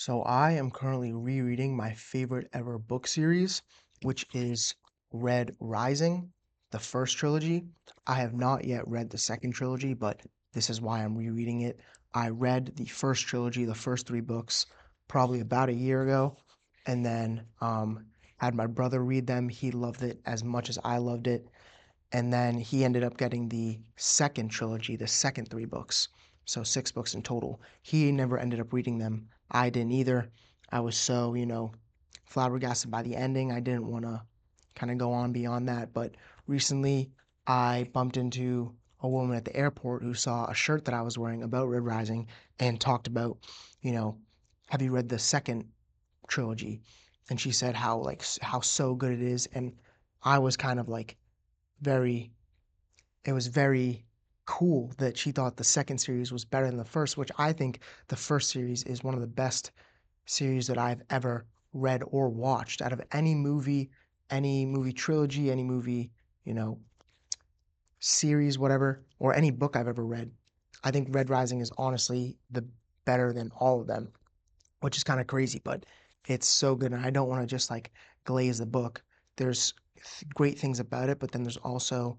So I am currently rereading my favorite ever book series, which is Red Rising, the first trilogy. I have not yet read the second trilogy, but this is why I'm rereading it. I read the first trilogy, the first three books, probably about a year ago, and then had my brother read them. He loved it as much as I loved it, and then he ended up getting the second trilogy, the second three books. So six books in total. He never ended up reading them. I didn't either. I was so, flabbergasted by the ending. I didn't want to kind of go on beyond that. But recently, I bumped into a woman at the airport who saw a shirt that I was wearing about Red Rising and talked about, you know, have you read the second trilogy? And she said how so good it is. And I was kind of like very it was very cool that she thought the second series was better than the first, which I think the first series is one of the best series that I've ever read or watched out of any movie trilogy, any movie, you know, series, whatever, or any book I've ever read. I think Red Rising is honestly the better than all of them, which is kind of crazy, but it's so good. And I don't want to just like glaze the book. There's great things about it, but then there's also,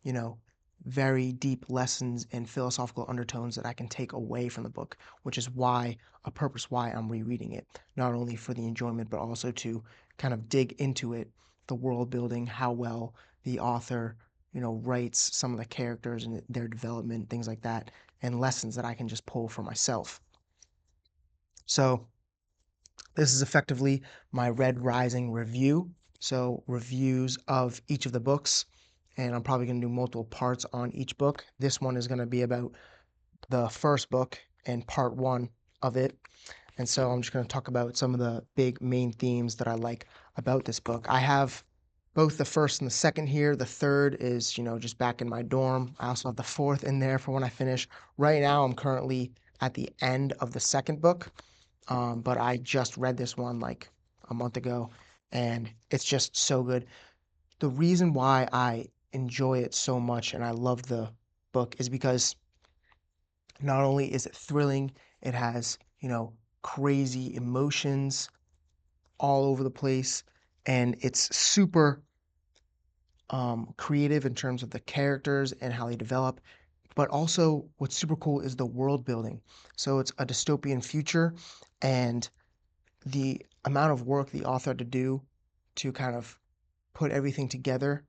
you know, very deep lessons and philosophical undertones that I can take away from the book, which is a purpose why I'm rereading it, not only for the enjoyment, but also to kind of dig into it, the world building, how well the author, writes some of the characters and their development, things like that, and lessons that I can just pull for myself. So, this is effectively my Red Rising review. So, reviews of each of the books, and I'm probably going to do multiple parts on each book. This one is going to be about the first book and part one of it. And so, I'm just going to talk about some of the big main themes that I like about this book. I have both the first and the second here. The third is, just back in my dorm. I also have the fourth in there for when I finish. Right now, I'm currently at the end of the second book, but I just read this one like a month ago, and it's just so good. The reason why I enjoy it so much and I love the book is because not only is it thrilling, it has, crazy emotions all over the place, and it's super creative in terms of the characters and how they develop. But also, what's super cool is the world building. So it's a dystopian future, and the amount of work the author had to do to kind of put everything together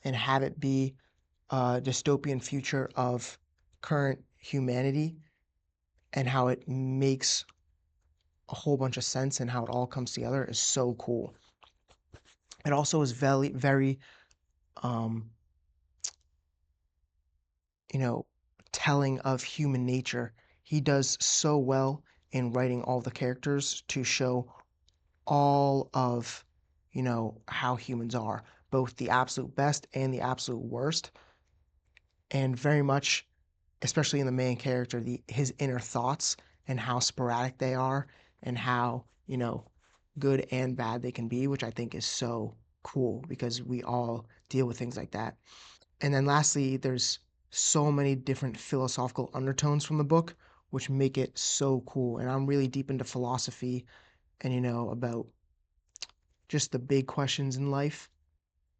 and have it be a dystopian future of current humanity and how it makes a whole bunch of sense and how it all comes together is so cool. It also is very, um, you know, telling of human nature. He does so well in writing all the characters to show all of, how humans are, both the absolute best and the absolute worst, and very much, especially in the main character, his inner thoughts and how sporadic they are and how, good and bad they can be, which I think is so cool because we all deal with things like that. And then lastly, there's so many different philosophical undertones from the book, which make it so cool. And I'm really deep into philosophy and, about just the big questions in life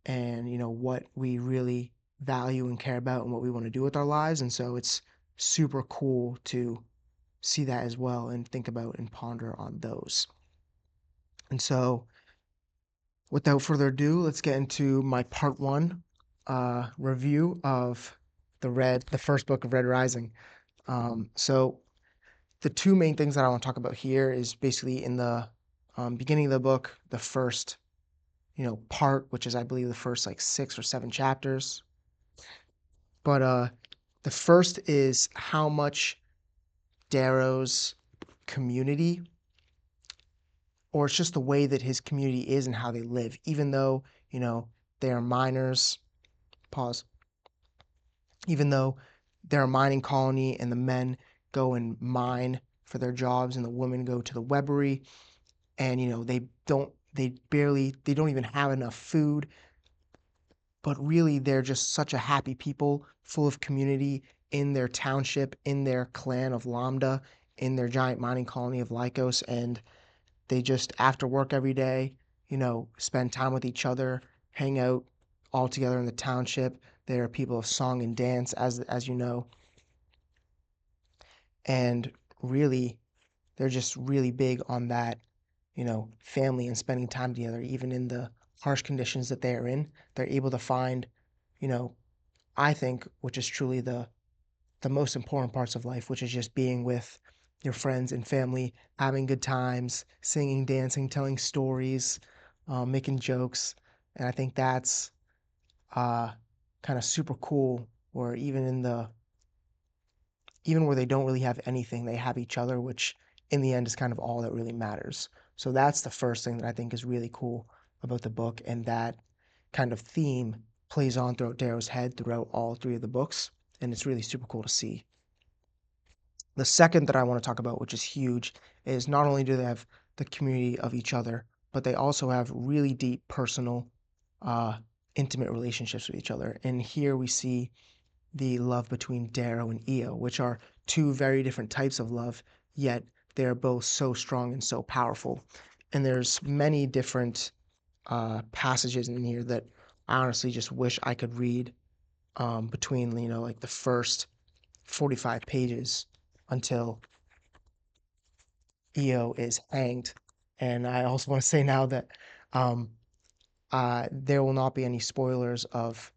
and what we really value and care about and what we want to do with our lives. And so it's super cool to see that as well and think about and ponder on those. And so without further ado, let's get into my part one review of the first book of Red Rising. So the two main things that I want to talk about here is basically in the beginning of the book, the first part, which is I believe the first like 6 or 7 chapters. But the first is how much Darrow's community, or it's just the way that his community is and how they live, even though, they are miners, pause, even though they're a mining colony and the men go and mine for their jobs and the women go to the Webbery and, they don't even have enough food, but really they're just such a happy people full of community in their township, in their clan of Lambda, in their giant mining colony of Lycos, and they just after work every day, spend time with each other, hang out all together in the township. They are people of song and dance, as you know, and really they're just really big on that, family and spending time together, even in the harsh conditions that they are in. They're able to find, you know, I think, which is truly the most important parts of life, which is just being with your friends and family, having good times, singing, dancing, telling stories, making jokes. And I think that's uh, kind of super cool. Or even where they don't really have anything, they have each other, which in the end is kind of all that really matters. So that's the first thing that I think is really cool about the book, and that kind of theme plays on throughout Darrow's head throughout all three of the books, and it's really super cool to see. The second that I want to talk about, which is huge, is not only do they have the community of each other, but they also have really deep personal, uh, intimate relationships with each other. And here we see the love between Darrow and Io, which are two very different types of love, yet they're both so strong and so powerful. And there's many different passages in here that I honestly just wish I could read, between, like the first 45 pages until Io is hanged. And I also want to say now that um, there will not be any spoilers of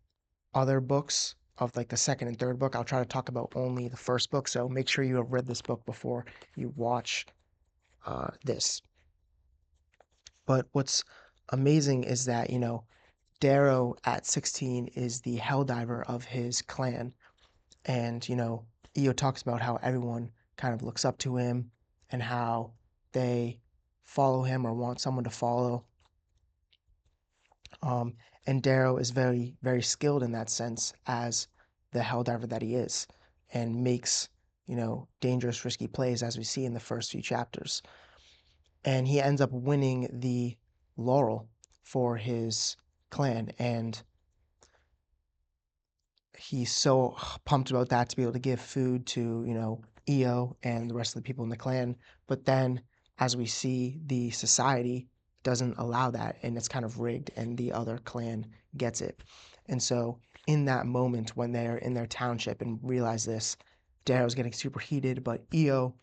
other books, of like the second and third book. I'll try to talk about only the first book, so make sure you have read this book before you watch this. But what's amazing is that, Darrow at 16 is the helldiver of his clan. And, Io talks about how everyone kind of looks up to him and how they follow him or want someone to follow. Um, and Darrow is very, very skilled in that sense as the helldiver that he is, and makes, dangerous, risky plays as we see in the first few chapters. And he ends up winning the laurel for his clan, and he's so pumped about that to be able to give food to, Io and the rest of the people in the clan. But then, as we see, the society doesn't allow that, and it's kind of rigged, and the other clan gets it. And so, in that moment when they're in their township and realize this, Darrow's getting super heated, but Io,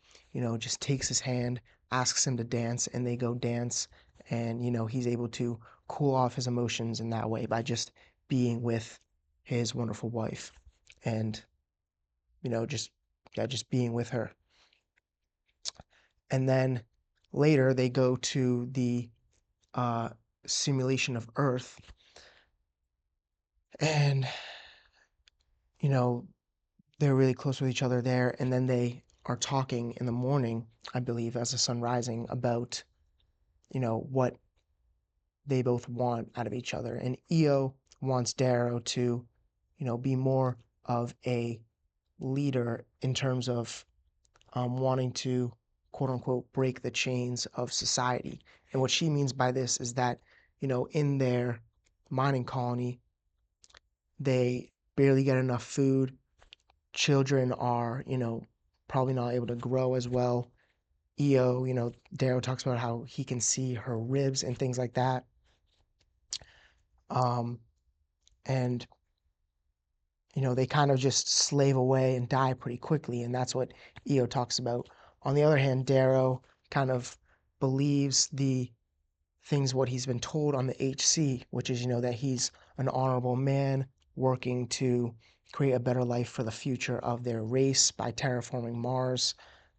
just takes his hand, asks him to dance, and they go dance. And, he's able to cool off his emotions in that way by just being with his wonderful wife, and just, yeah, just being with her. And then later they go to the uh simulation of Earth, and you know they're really close with each other there, and then they are talking in the morning, I believe, as the sun rising, about what they both want out of each other. And Io wants Darrow to be more of a leader in terms of wanting to, quote unquote, break the chains of society. And what she means by this is that, in their mining colony, they barely get enough food. Children are, probably not able to grow as well. Io, Darrow talks about how he can see her ribs and things like that. Um, and they kind of just slave away and die pretty quickly, and that's what Io talks about. On the other hand, Darrow kind of believes the things what he's been told on the HC, which is, that he's an honorable man working to create a better life for the future of their race by terraforming Mars.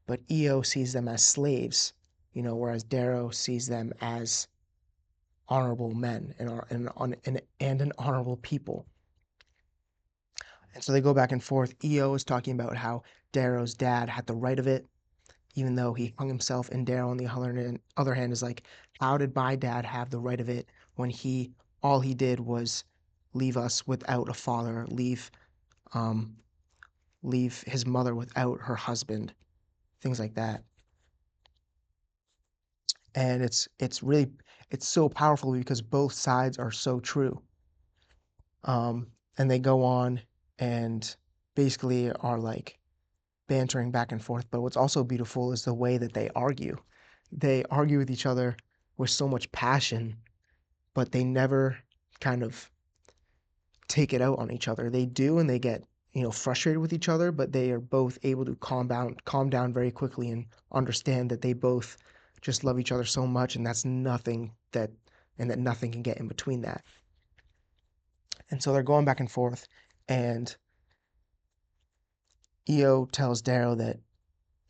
But Io sees them as slaves, whereas Darrow sees them as honorable men and an honorable people. And so they go back and forth. Io is talking about how Darrow's dad had the right of it, even though he hung himself. And Darrow, on the other hand, is like, how did my dad have the right of it when all he did was leave us without a father, um, leave his mother without her husband, things like that. And it's so powerful because both sides are so true. And they go on and basically are like, bantering back and forth. But what's also beautiful is the way that they argue. They argue with each other with so much passion, but they never kind of take it out on each other. They do, and they get, frustrated with each other, but they are both able to calm down very quickly and understand that they both just love each other so much, and that nothing can get in between that. And so they're going back and forth, and Io tells Darrow that,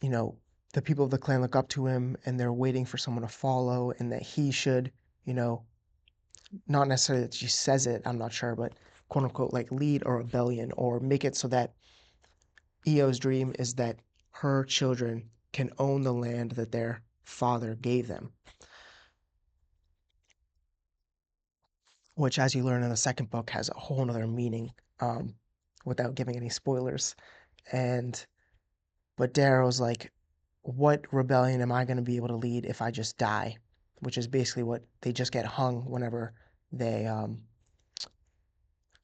you know, the people of the clan look up to him and they're waiting for someone to follow, and that he should, you know, not necessarily that she says it, I'm not sure, but quote unquote, like lead a rebellion or make it so that Io's dream is that her children can own the land that their father gave them, which, as you learn in the second book, has a whole nother meaning, um, without giving any spoilers. And but Darrow's like, what rebellion am I going to be able to lead if I just die? Which is basically what they just get hung whenever they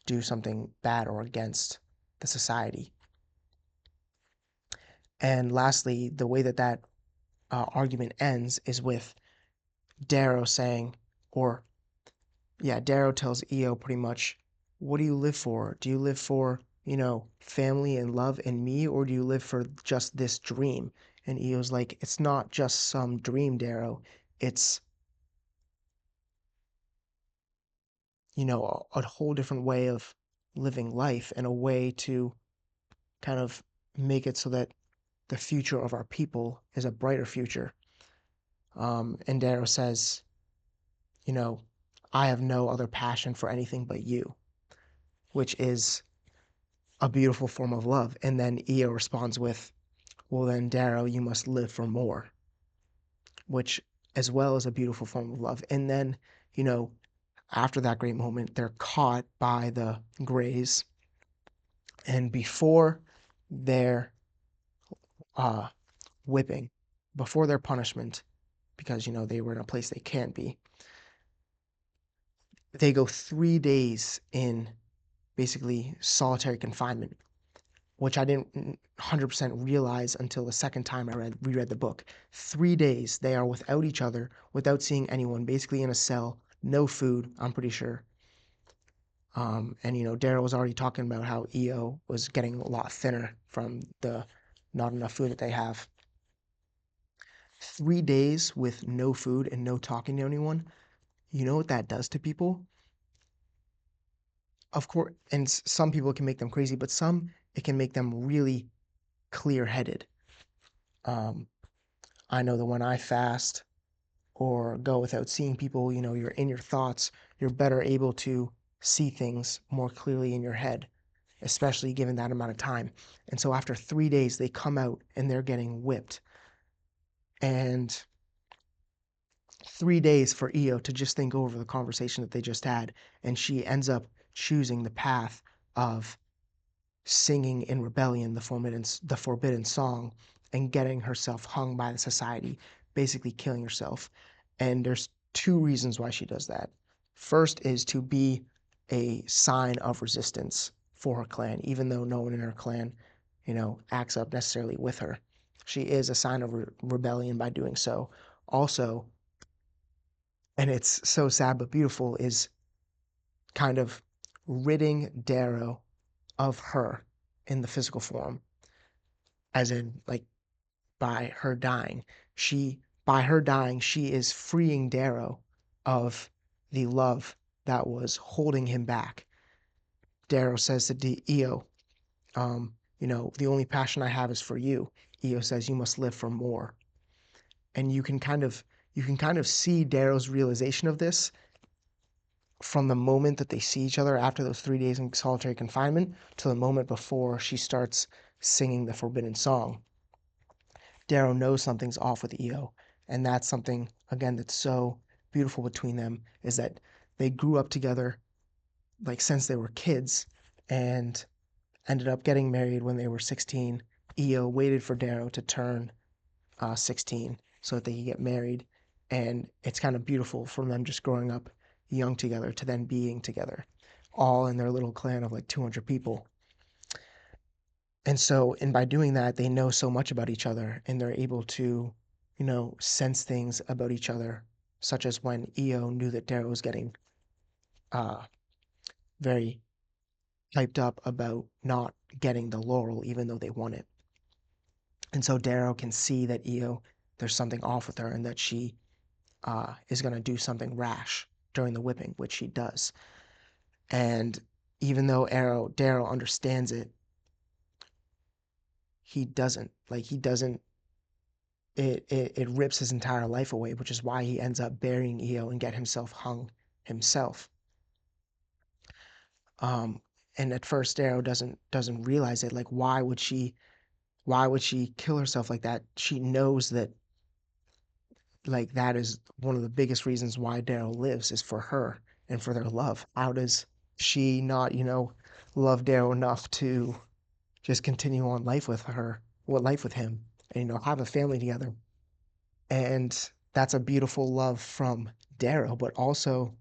do something bad or against the society. And lastly, the way that argument ends is with Darrow saying, or yeah, Darrow tells Io pretty much, what do you live for? Do you live for, family and love and me, or do you live for just this dream? And Io's like, it's not just some dream, Darrow. It's, a whole different way of living life and a way to kind of make it so that the future of our people is a brighter future. And Darrow says, you know, I have no other passion for anything but you, which is a beautiful form of love. And then Io responds with, well, then, Darrow, you must live for more, which as well is a beautiful form of love. And then, you know, after that great moment, they're caught by the Greys. And before their uh, whipping, before their punishment, because, they were in a place they can't be, they go 3 days in basically solitary confinement, which I didn't 100% realize until the second time I reread the book. 3 days they are without each other, without seeing anyone, basically in a cell, no food, I'm pretty sure. And Darrow was already talking about how Io was getting a lot thinner from the not enough food that they have. 3 days with no food and no talking to anyone, you know what that does to people? Of course, and some people can make them crazy, but some it can make them really clear-headed. Um, I know that when I fast or go without seeing people, you're in your thoughts, you're better able to see things more clearly in your head, especially given that amount of time. And so after 3 days, they come out and they're getting whipped. And 3 days for Io to just think over the conversation that they just had. And she ends up choosing the path of singing in rebellion the forbidden song and getting herself hung by the society, basically killing herself. And there's two reasons why she does that. First is to be a sign of resistance for her clan, even though no one in her clan, acts up necessarily with her. She is a sign of rebellion by doing so. Also, and it's so sad but beautiful, is kind of ridding Darrow of her in the physical form, as in like by her dying. By her dying, she is freeing Darrow of the love that was holding him back. Darrow says to Io, the only passion I have is for you. Io says, you must live for more. And you can kind of see Darrow's realization of this from the moment that they see each other after those 3 days in solitary confinement to the moment before she starts singing the forbidden song. Darrow knows something's off with Io, and that's something again that's so beautiful between them, is that they grew up together like since they were kids and ended up getting married when they were 16. Io waited for Darrow to turn 16 so that they could get married, and it's kind of beautiful from them just growing up young together to then being together, all in their little clan of like 200 people. And so, and by doing that, they know so much about each other and they're able to, sense things about each other, such as when Io knew that Darrow was getting uh, very hyped up about not getting the laurel, even though they won it. And so Darrow can see that Io, there's something off with her and that she is going to do something rash during the whipping, which she does. And even though Darrow understands it, he doesn't. Like, he doesn't it rips his entire life away, which is why he ends up burying Io and get himself hung himself. Um, and at first Darrow doesn't realize it. Like, why would she kill herself like that? She knows that, like, that is one of the biggest reasons why Darrow lives is for her and for their love. How does she not, love Darrow enough to just continue on life with him, and have a family together? And that's a beautiful love from Darrow, but also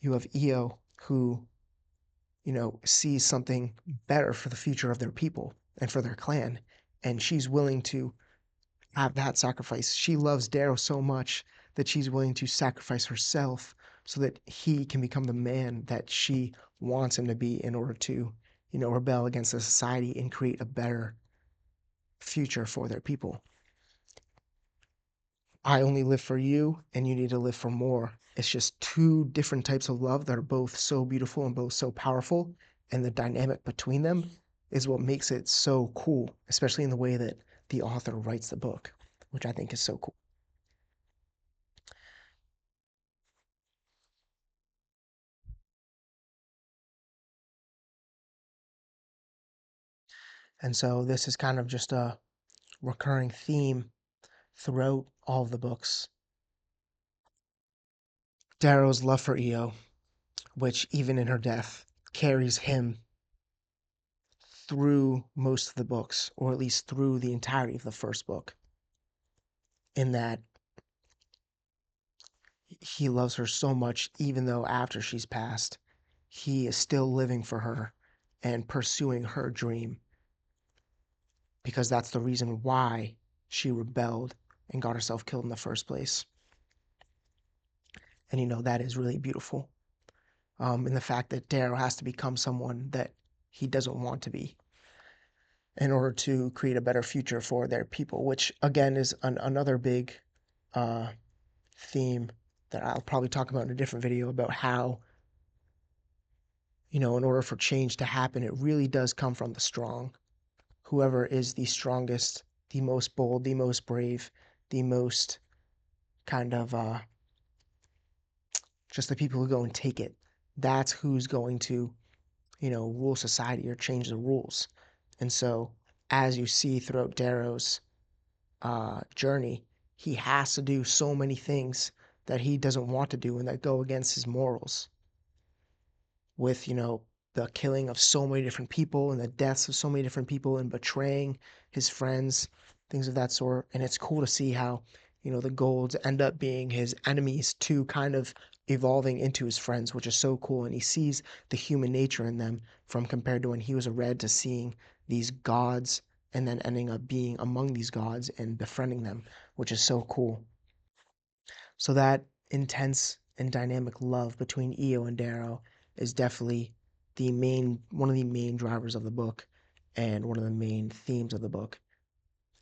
you have Io who, sees something better for the future of their people and for their clan. And she's willing to have that sacrifice. She loves Darrow so much that she's willing to sacrifice herself so that he can become the man that she wants him to be in order to, rebel against the society and create a better future for their people. I only live for you and you need to live for more. It's just two different types of love that are both so beautiful and both so powerful. And the dynamic between them is what makes it so cool, especially in the way that the author writes the book, which I think is so cool. And so this is kind of just a recurring theme throughout all of the books. Darrow's love for Io, which even in her death carries him through most of the books, or at least through the entirety of the first book, in that he loves her so much, even though after she's passed, he is still living for her and pursuing her dream because that's the reason why she rebelled and got herself killed in the first place. And that is really beautiful. And the fact that Darrow has to become someone that he doesn't want to be in order to create a better future for their people, which again is another big uh, theme that I'll probably talk about in a different video about how, in order for change to happen, it really does come from the strong. Whoever is the strongest, the most bold, the most brave, the most kind of just the people who go and take it. That's who's going to, rule society or change the rules. And so, as you see throughout Darrow's journey, he has to do so many things that he doesn't want to do and that go against his morals. With, the killing of so many different people and the deaths of so many different people and betraying his friends, things of that sort. And it's cool to see how, the Golds end up being his enemies to kind of evolving into his friends, which is so cool. And he sees the human nature in them from compared to when he was a Red to seeing these gods and then ending up being among these gods and befriending them, which is so cool. So that intense and dynamic love between Io and Darrow is definitely one of the main drivers of the book and one of the main themes of the book.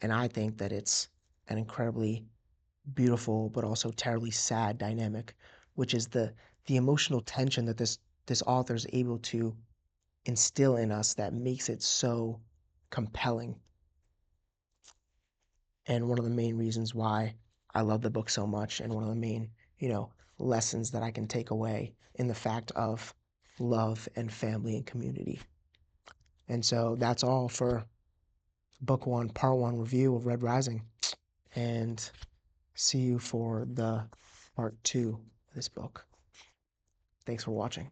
And I think that it's an incredibly beautiful but also terribly sad dynamic, which is the emotional tension that this author is able to instill in us that makes it so compelling, and one of the main reasons why I love the book so much, and one of the main, lessons that I can take away in the fact of love and family and community. And so that's all for book one, part one review of Red Rising. And see you for the part two of this book. Thanks for watching.